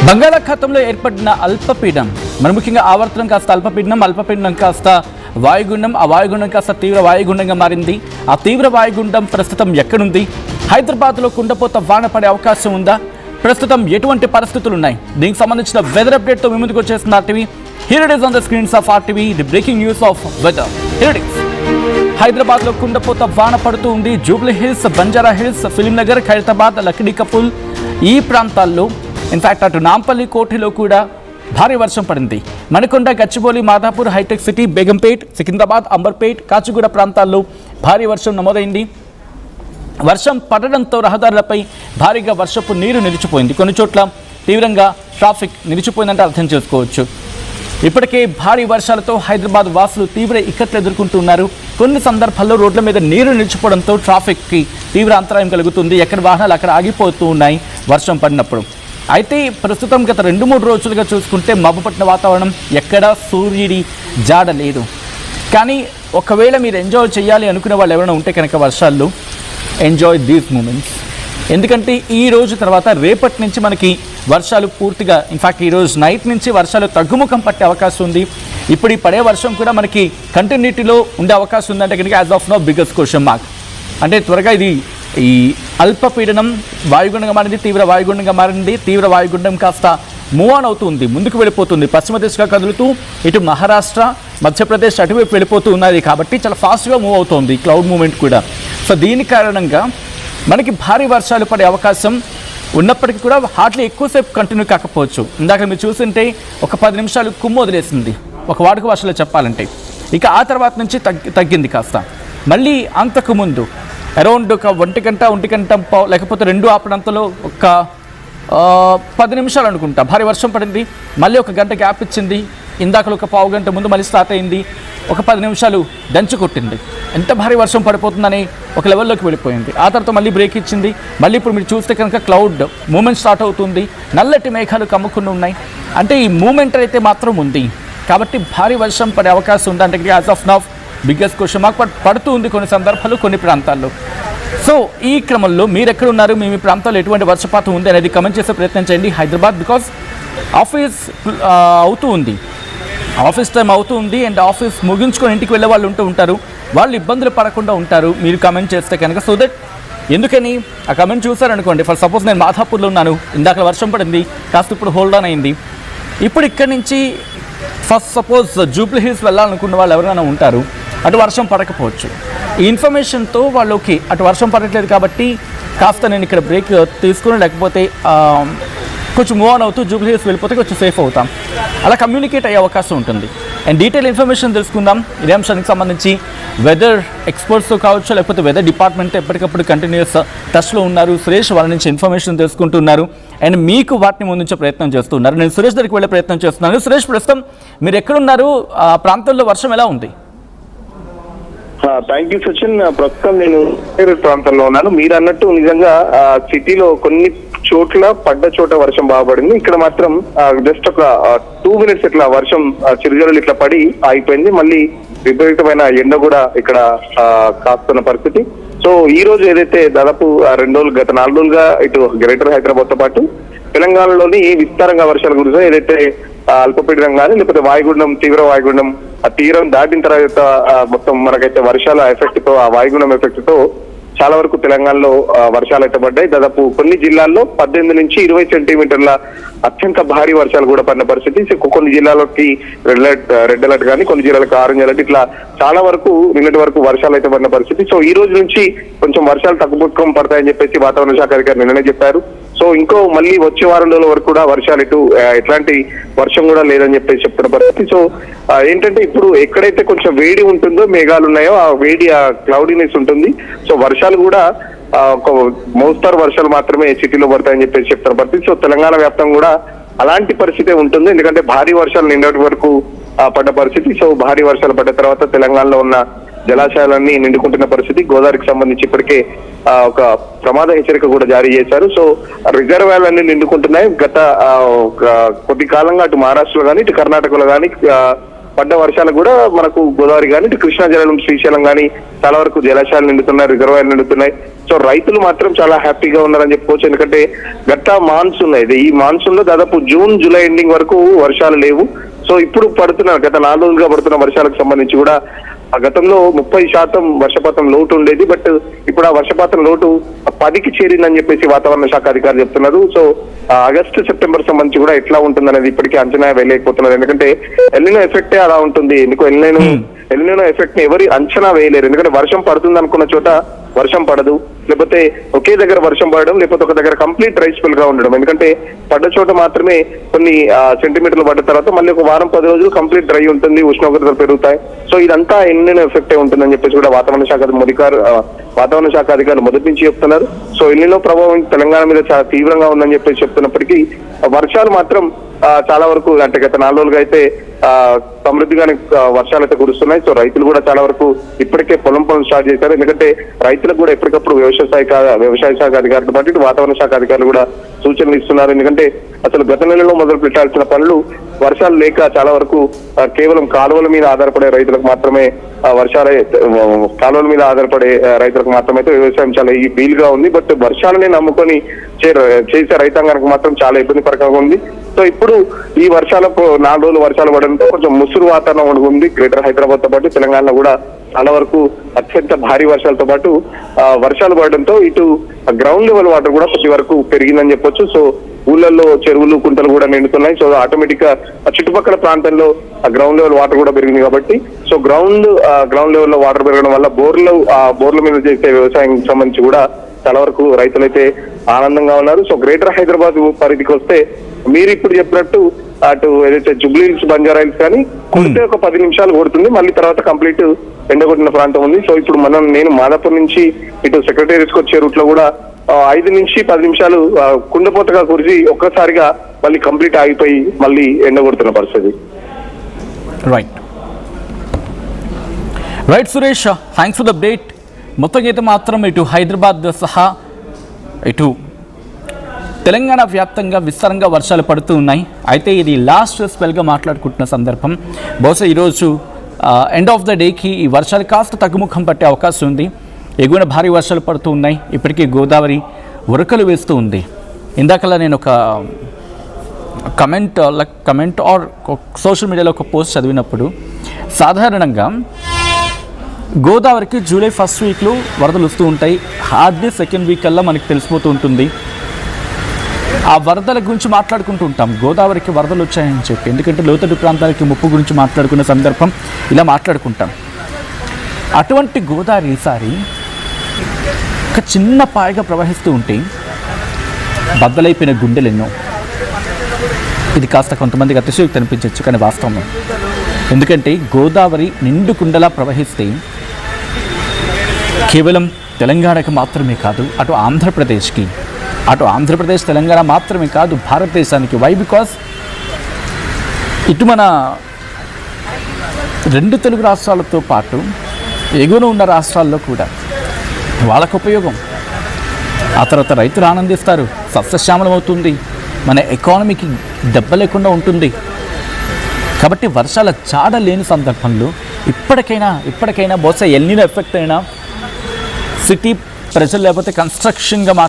బంగాళాఖాతంలో ఏర్పడిన అల్పపీడనం మరి ముఖ్యంగా ఆవర్తనం కాస్త అల్పపీడనం కాస్త వాయుగుండం, ఆ వాయుగుండం కాస్త తీవ్ర వాయుగుండంగా మారింది. ఆ తీవ్ర వాయుగుండం ప్రస్తుతం ఎక్కడుంది? హైదరాబాద్లో కుండపోత వాన పడే అవకాశం ఉందా? ప్రస్తుతం ఎటువంటి పరిస్థితులు ఉన్నాయి? దీనికి సంబంధించిన వెదర్ అప్డేట్తో మీ ముందుకు వచ్చేస్తుంది RTV. Here it is on the screens of RTV, the breaking news of weather. Here it is. హైదరాబాద్లో కుండపోత వాన పడుతూ ఉంది. జూబ్లీ హిల్స్, బంజారా హిల్స్, ఫిలిం నగర్, ఖైరతాబాద్, లక్డీ కపుల్ ఈ ప్రాంతాల్లో, ఇన్ఫాక్ట్ అటు నాంపల్లి, కోఠిలో కూడా భారీ వర్షం పడింది. మణికొండ, గచ్చిబౌలి, మాదాపూర్, హైటెక్ సిటీ, బేగంపేట్, సికింద్రాబాద్, అంబర్పేట్, కాచిగూడ ప్రాంతాల్లో భారీ వర్షం నమోదైంది. వర్షం పడడంతో రహదారులపై భారీగా వర్షపు నీరు నిలిచిపోయింది. కొన్ని చోట్ల తీవ్రంగా ట్రాఫిక్ నిలిచిపోయిందంటే అర్థం చేసుకోవచ్చు. ఇప్పటికే భారీ వర్షాలతో హైదరాబాద్ వాసులు తీవ్ర ఇక్కట్లు ఎదుర్కొంటున్నారు. కొన్ని సందర్భాల్లో రోడ్ల మీద నీరు నిలిచిపోవడంతో ట్రాఫిక్కి తీవ్ర అంతరాయం కలుగుతుంది. ఎక్కడ వాహనాలు అక్కడ ఆగిపోతూ ఉన్నాయి వర్షం పడినప్పుడు. అయితే ప్రస్తుతం గత 2-3 రోజులుగా చూసుకుంటే మబ్బుపట్టిన వాతావరణం, ఎక్కడా సూర్యుడి జాడ లేదు. కానీ ఒకవేళ మీరు ఎంజాయ్ చేయాలి అనుకునే వాళ్ళు ఎవరైనా ఉంటే కనుక వర్షాల్లో ఎంజాయ్ దీస్ మూమెంట్స్. ఎందుకంటే ఈ రోజు తర్వాత రేపటి నుంచి మనకి వర్షాలు పూర్తిగా, ఇన్ఫాక్ట్ ఈరోజు నైట్ నుంచి వర్షాలు తగ్గుముఖం పట్టే అవకాశం ఉంది. ఇప్పుడు ఈ పడే వర్షం కూడా మనకి కంటిన్యూటీలో ఉండే అవకాశం ఉందంటే కనుక as of now biggest question mark. అంటే త్వరగా ఇది ఈ అల్పపీడనం వాయుగుండంగా మారింది, తీవ్ర వాయుగుండంగా మారింది. తీవ్ర వాయుగుండం కాస్త మూవ్ ఆన్ అవుతుంది, ముందుకు వెళ్ళిపోతుంది, పశ్చిమ దిశగా కదులుతూ ఇటు మహారాష్ట్ర, మధ్యప్రదేశ్ అటువైపు వెళ్ళిపోతూ ఉన్నది. కాబట్టి చాలా ఫాస్ట్గా మూవ్ అవుతుంది క్లౌడ్ మూవ్మెంట్ కూడా. సో దీని కారణంగా మనకి భారీ వర్షాలు పడే అవకాశం ఉన్నప్పటికీ కూడా హార్డ్లీ ఎక్కువసేపు కంటిన్యూ కాకపోవచ్చు. ఇందాక మీరు చూస్తుంటే ఒక 10 నిమిషాలు కుమ్ము వదిలేసింది ఒక వాడుక భాషలో చెప్పాలంటే. ఇక ఆ తర్వాత నుంచి తగ్గింది కాస్త. మళ్ళీ అంతకుముందు అరౌండ్ ఒక 1 గంట లేకపోతే 2 ఆపడంతలో ఒక 10 నిమిషాలు అనుకుంటా భారీ వర్షం పడింది. మళ్ళీ 1 గంట గ్యాప్ ఇచ్చింది. ఇందాకలో ఒక పావు గంట ముందు మళ్ళీ స్టార్ట్ అయింది. ఒక 10 నిమిషాలు దంచి కొట్టింది. ఎంత భారీ వర్షం పడిపోతుందని ఒక లెవెల్లోకి వెళ్ళిపోయింది. ఆ తర్వాత మళ్ళీ బ్రేక్ ఇచ్చింది. మళ్ళీ ఇప్పుడు మీరు చూస్తే కనుక క్లౌడ్ మూమెంట్ స్టార్ట్ అవుతుంది. నల్లటి మేఘాలు కమ్ముకుని ఉన్నాయి. అంటే ఈ మూమెంట్ అయితే మాత్రం ఉంది. కాబట్టి భారీ వర్షం పడే అవకాశం ఉంది. అంటే as of now biggest question mark. పడుతూ ఉంది కొన్ని సందర్భాలు, కొన్ని ప్రాంతాల్లో. సో ఈ క్రమంలో మీరు ఎక్కడున్నారు, మీ ప్రాంతాల్లో ఎటువంటి వర్షపాతం ఉంది అనేది కమెంట్ చేసే ప్రయత్నం చేయండి. హైదరాబాద్ బికాస్ ఆఫీస్ అవుతూ ఉంది, ఆఫీస్ టైం అవుతూ ఉంది. అండ్ ఆఫీస్ ముగించుకొని ఇంటికి వెళ్ళే వాళ్ళు ఉంటారు. వాళ్ళు ఇబ్బందులు పడకుండా ఉంటారు మీరు కమెంట్ చేస్తే కనుక. సో దట్ ఎందుకని ఆ కమెంట్ చూసారనుకోండి, ఫర్ సపోజ్ నేను మాధాపూర్లో ఉన్నాను, ఇందాక వర్షం పడింది, కాస్త ఇప్పుడు హోల్డ్ ఆన్ అయింది. ఇప్పుడు ఇక్కడి నుంచి ఫస్ట్ సపోజ్ జూబ్లీ హిల్స్ వెళ్ళాలనుకున్న వాళ్ళు ఎవరైనా ఉంటారు, అటు వర్షం పడకపోవచ్చు. ఈ ఇన్ఫర్మేషన్తో వాళ్ళకి అటు వర్షం పడట్లేదు కాబట్టి కాస్త నేను ఇక్కడ బ్రేక్ తీసుకుని, లేకపోతే కొంచెం మూవ్ ఆన్ అవుతూ జూబ్లీ హిల్స్ వెళ్ళిపోతే కొంచెం సేఫ్ అవుతాం. అలా కమ్యూనికేట్ అయ్యే అవకాశం ఉంటుంది. అండ్ డీటెయిల్ ఇన్ఫర్మేషన్ తెలుసుకుందాం. ఇదే అంశానికి సంబంధించి వెదర్ ఎక్స్పర్ట్స్తో కావచ్చు, లేకపోతే వెదర్ డిపార్ట్మెంట్ ఎప్పటికప్పుడు కంటిన్యూస్ టచ్లో ఉన్నారు. సురేష్ వాళ్ళ నుంచి ఇన్ఫర్మేషన్ తెలుసుకుంటున్నారు అండ్ మీకు వాటిని ముందుంచే ప్రయత్నం చేస్తున్నారు. నేను సురేష్ దగ్గరికి వెళ్ళే ప్రయత్నం చేస్తున్నాను. సురేష్, ప్రస్తుతం మీరు ఎక్కడున్నారు? ఆ ప్రాంతంలో వర్షం ఎలా ఉంది? Thank you Sachin. ప్రస్తుతం నేను ప్రాంతంలో ఉన్నాను. మీరు అన్నట్టు నిజంగా సిటీలో కొన్ని చోట్ల పడ్డ చోట వర్షం బాగా పడింది. ఇక్కడ మాత్రం జస్ట్ ఒక 2 minutes ఇట్లా వర్షం చిరుజల్లులు ఇట్లా పడి ఆగిపోయింది. మళ్ళీ విపరీతమైన ఎండ కూడా ఇక్కడ కాస్తున్న పరిస్థితి. సో ఈ రోజు ఏదైతే దాదాపు 2 రోజులు, గత 4 రోజులుగా ఇటు గ్రేటర్ హైదరాబాద్ తో పాటు తెలంగాణలోని విస్తారంగా వర్షాలు కురిసాయి. ఏదైతే అల్పపీడనం కానీ లేకపోతే వాయుగుండం, తీవ్ర వాయుగుండం ఆ తీరం దాటిన తర్వాత మొత్తం మనకైతే వర్షాల ఎఫెక్ట్ తో, ఆ వాయుగుండం ఎఫెక్ట్ తో చాలా వరకు తెలంగాణలో వర్షాలు అయితే పడ్డాయి. దాదాపు కొన్ని జిల్లాల్లో 18 నుంచి 20 సెంటీమీటర్ల అత్యంత భారీ వర్షాలు కూడా పడిన పరిస్థితి. కొన్ని జిల్లాలకి రెడ్ అలర్ట్ కానీ, కొన్ని జిల్లాలకు ఆరెంజ్ అలర్ట్, ఇట్లా చాలా వరకు నిన్నటి వరకు వర్షాలు అయితే పడిన పరిస్థితి. సో ఈ రోజు నుంచి కొంచెం వర్షాలు తగ్గుముఖం పడతాయని చెప్పేసి వాతావరణ శాఖ అధికారులు నిన్ననే చెప్పారు. సో ఇంకో మళ్ళీ వచ్చే వారం రోజుల వరకు కూడా వర్షాలు ఎట్లాంటి వర్షం కూడా లేదని చెప్పేసి చెప్తున్న పరిస్థితి. సో ఏంటంటే ఇప్పుడు ఎక్కడైతే కొంచెం వేడి ఉంటుందో, మేఘాలు ఉన్నాయో, ఆ వేడి, ఆ క్లౌడీనెస్ ఉంటుంది. సో వర్షాలు కూడా ఒక మోస్తరు వర్షాలు మాత్రమే సిటీలో పడతాయని చెప్పేసి చెప్తున్న పరిస్థితి. సో తెలంగాణ వ్యాప్తంగా కూడా అలాంటి పరిస్థితి ఉంటుంది. ఎందుకంటే భారీ వర్షాలు నిన్నటి వరకు పడ్డ పరిస్థితి. సో భారీ వర్షాలు పడ్డ తర్వాత తెలంగాణలో ఉన్న జలాశయాలన్నీ నిండుకుంటున్న పరిస్థితి. గోదావరికి సంబంధించి ఇప్పటికే ఒక ప్రమాద హెచ్చరిక కూడా జారీ చేశారు. సో రిజర్వాయర్లన్నీ నిండుకుంటున్నాయి. గత కొద్ది కాలంగా అటు మహారాష్ట్రలో కానీ, ఇటు కర్ణాటకలో కానీ పడ్డ వర్షాలు కూడా మనకు గోదావరి కానీ, ఇటు కృష్ణా జలం, శ్రీశైలం కానీ చాలా వరకు జలాశయాలు నిండుతున్నాయి, రిజర్వాయర్లు నిండుతున్నాయి. సో రైతులు మాత్రం చాలా హ్యాపీగా ఉన్నారని చెప్పుకోవచ్చు. ఎందుకంటే గత మాన్సూన్ ఇది, ఈ మాన్సూన్ లో దాదాపు జూన్ జూలై ఎండింగ్ వరకు వర్షాలు లేవు. సో ఇప్పుడు పడుతున్న గత 4 రోజులుగా పడుతున్న వర్షాలకు సంబంధించి కూడా ఆ గతంలో 30% వర్షపాతం లోటు ఉండేది. బట్ ఇప్పుడు ఆ వర్షపాతం లోటు 10కి చేరిందని చెప్పేసి వాతావరణ శాఖ అధికారులు చెప్తున్నారు. సో ఆగస్టు సెప్టెంబర్ సంబంధించి కూడా ఎట్లా ఉంటుంది ఇప్పటికీ అంచనా వేయలేకపోతున్నారు. ఎందుకంటే ఎల్నినో ఎఫెక్టే అలా ఉంటుంది. ఎందుకు ఎల్నినో ఎఫెక్ట్ ని ఎవరి అంచనా వేయలేరు. ఎందుకంటే వర్షం పడుతుంది అనుకున్న చోట వర్షం పడదు, లేకపోతే ఒకే దగ్గర వర్షం పడడం, లేకపోతే ఒక దగ్గర కంప్లీట్ డ్రై స్పెల్ గా ఉండడం. ఎందుకంటే పడ్డ చోట మాత్రమే కొన్ని సెంటీమీటర్లు పడ్డ తర్వాత మళ్ళీ ఒక వారం 10 రోజులు కంప్లీట్ డ్రై ఉంటుంది, ఉష్ణోగ్రతలు పెరుగుతాయి. సో ఇదంతా ఎల్నినో ఎఫెక్టే ఉంటుందని చెప్పేసి కూడా వాతావరణ శాఖ అధికారులు మొదటి నుంచి చెప్తున్నారు. సో ఎల్నినో ప్రభావం తెలంగాణ మీద చాలా తీవ్రంగా ఉందని చెప్పేసి చెప్తున్నప్పటికీ వర్షాలు మాత్రం చాలా వరకు అంటే గత 4 రోజులుగా అయితే సమృద్ధిగానే వర్షాలు అయితే కురుస్తున్నాయి. సో రైతులు కూడా చాలా వరకు ఇప్పటికే పొలం పనులు స్టార్ట్ చేశారు. ఎందుకంటే రైతులకు కూడా ఎప్పటికప్పుడు వ్యవసాయ శాఖ అధికారులతో పాటు ఇటు వాతావరణ శాఖ అధికారులు కూడా సూచనలు ఇస్తున్నారు. ఎందుకంటే అసలు గత నెలలో మొదలు పెట్టాల్సిన పనులు వర్షాలు లేక చాలా వరకు కేవలం కాలువల మీద ఆధారపడే రైతులకు మాత్రమే కాలువల మీద ఆధారపడే రైతులకు మాత్రమైతే వ్యవసాయం చాలా వీలుగా ఉంది. బట్ వర్షాలనే నమ్ముకొని చేసే రైతాంగానికి మాత్రం చాలా ఇబ్బందికరంగా ఉంది. సో ఇప్పుడు ఈ వర్షాలకు 4 రోజులు వర్షాలు పడడంతో కొంచెం ముసురు వాతావరణం ఉంది గ్రేటర్ హైదరాబాద్ తో పాటు తెలంగాణలో కూడా చాలా వరకు అత్యంత భారీ వర్షాలతో పాటు వర్షాలు పడడంతో ఇటు గ్రౌండ్ లెవెల్ వాటర్ కూడా కొద్ది వరకు పెరిగిందని చెప్పొచ్చు. సో ఊళ్ళల్లో చెరువులు కుంటలు కూడా నిండుతున్నాయి. సో ఆటోమేటిక్ గా చుట్టుపక్కల ప్రాంతంలో గ్రౌండ్ లెవెల్ వాటర్ కూడా పెరిగింది కాబట్టి సో గ్రౌండ్ లెవెల్ లో వాటర్ పెరగడం వల్ల బోర్ల మీద చేసే వ్యవసాయం సంబంధించి కూడా చాలా వరకు రైతులైతే ఆనందంగా ఉన్నారు. సో గ్రేటర్ హైదరాబాద్ పరిధికి వస్తే మీరు ఇప్పుడు చెప్పినట్టు అటు ఏదైతే జూబ్లీ హిల్స్, బంజారా హిల్స్ కానీ కొడితే ఒక 10 నిమిషాలు కొడుతుంది, మళ్ళీ తర్వాత కంప్లీట్ ఎండగొట్టిన ప్రాంతం ఉంది. సో ఇప్పుడు నేను మాదాపూర్ నుంచి ఇటు సెక్రటేరియట్ కి వచ్చే రూట్ లో కూడా 5 నుంచి 10 నిమిషాలు కుండపోతగా కురిసి ఒక్కసారిగా మళ్ళీ కంప్లీట్ ఆగిపోయి మళ్ళీ ఎండగొడుతున్న పరిస్థితి. Right Suresh, thanks for the update. మొత్తం అయితే మాత్రం ఇటు హైదరాబాద్ సహా ఇటు తెలంగాణ వ్యాప్తంగా విస్తారంగా వర్షాలు పడుతూ ఉన్నాయి. అయితే ఇది లాస్ట్ స్పెల్గా మాట్లాడుకుంటున్న సందర్భం. బహుశా ఈరోజు ఎండ్ ఆఫ్ ద డేకి ఈ వర్షాలు కాస్త తగ్గుముఖం పట్టే అవకాశం ఉంది. ఎగువన భారీ వర్షాలు పడుతూ ఉన్నాయి. ఇప్పటికీ గోదావరి ఉరకలు వేస్తూ ఉంది. ఇందాకలా నేను ఒక కమెంట్ ఆర్ సోషల్ మీడియాలో ఒక పోస్ట్ చదివినప్పుడు సాధారణంగా గోదావరికి జూలై ఫస్ట్ వీక్లో వరదలు వస్తూ ఉంటాయి. హార్డ్లీ సెకండ్ వీక్ కల్లా మనకి తెలిసిపోతూ ఉంటుంది. ఆ వరదల గురించి మాట్లాడుకుంటూ ఉంటాం, గోదావరికి వరదలు వచ్చాయని చెప్పి. ఎందుకంటే లోతట్టు ప్రాంతాలకి ముప్పు గురించి మాట్లాడుకునే సందర్భం ఇలా మాట్లాడుకుంటాం. అటువంటి గోదావరి ఈసారి ఒక చిన్న పాయగా ప్రవహిస్తూ ఉంటే బద్దలైపోయిన గుండెలు ఎన్నో. ఇది కాస్త కొంతమందికి అతిశయోక్తి అనిపించవచ్చు, కానీ వాస్తవం. ఎందుకంటే గోదావరి నిండు కుండలా ప్రవహిస్తే కేవలం తెలంగాణకు మాత్రమే కాదు, అటు ఆంధ్రప్రదేశ్ తెలంగాణ మాత్రమే కాదు, భారతదేశానికి. వై? బికాస్ ఇటు మన 2 తెలుగు రాష్ట్రాలతో పాటు ఎగువన ఉన్న రాష్ట్రాల్లో కూడా వాళ్ళకు ఉపయోగం. ఆ తర్వాత రైతులు ఆనందిస్తారు, సస్యశ్యామలం అవుతుంది, మన ఎకానమీకి దెబ్బ లేకుండా ఉంటుంది. కాబట్టి వర్షాల చాడ లేని సందర్భంలో ఇప్పటికైనా బహుశా ఎల్నినో ఎఫెక్ట్ అయినా సిటీ ప్రజలు లేకపోతే కన్స్ట్రక్షన్గా